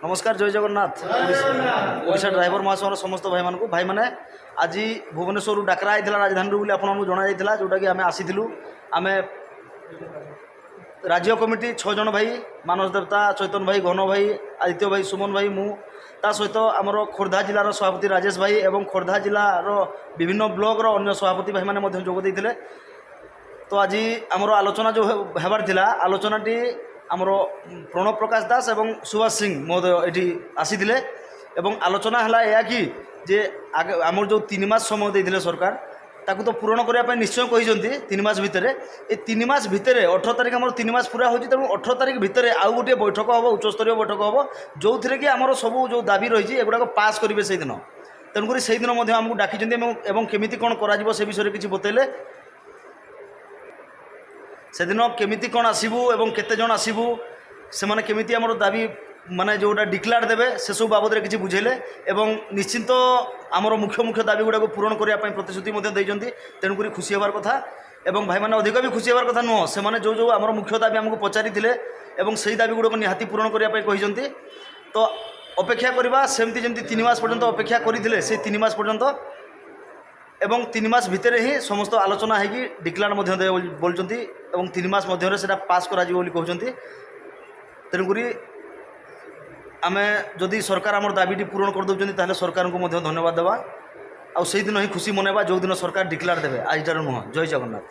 नमस्कार जय जगन्नाथ। ओडिशा ड्राइवर महासंघर समस्त भाई मानक भाई मैंने आज भुवनेश्वर डाकरा होता राजधानी बोली आपको जन जोटा कि आम आसीलु आम राज्य कमिटी 6 जन भाई मानस देवता चैतन भाई घन भाई आदित्य भाई सुमन भाई मु ता सहित आमर खोर्धा जिलार सभापति राजेश भाई एवं खोर्धा जिलार विभिन्न ब्लॉक अन्य सभापति भाई मैंने जोग देते। तो आज आमर आलोचना जो हेबार थिला आलोचनाटी आमर प्रणव प्रकाश दास एवं सुभाष सिंह महोदय ये आसीथिले एवं आलोचना है या कि जे आमर जो 3 मास समय देते सरकार ताकू तो पूरण करने निश्चय कहते 3 मास भितर ये 3 मास भितर 18 तारिख आम 3 मास पूरा होती तेणु 18 तारिख भितर आउ गोटे बैठक हम उच्चस्तरीय बैठक हम जो थे कि आमर सब जो दाबी रही एगुड़ाक पास करेंगे से दिन तेणुक से दिन आमको डाकी केमी कौन कर विषय किसी बतैले से दिन केमी कौन आसबू एवं केते जन आसबू से मैंने केमी आमर दाबी माने जोटा डिक्लेयर देवे से सब बाबद किसी बुझेले एवं निश्चिंत आमर मुख्य मुख्य दाबी गुड़ाक पूरण करने प्रतिश्रुति तेणुक खुशी हबार कथा एवं भाई मैंने अधिक भी खुशी हबार कथा नुह से जो जो आमर मुख्य दाबी आमको पचारि एवं से दाबी गुड़ाक निहाती पूरण करने तो अपेक्षा करवा सेमती जमी 3 मास पर्यंत अपेक्षा करते से 3 मास पर्यंत एवं 3 मास भितर ही समस्त आलोचना है डिक्लेयर बोलते 3 मास मध्य पास कहते तेणुक आम जदि सरकार आम दाबीटी पूरण कर दौरान सरकार को धन्यवाद देवा आउ से दिन ही खुशी मनवा जो दिन सरकार डिक्लेयर देवे आज नुह। जय जगन्नाथ।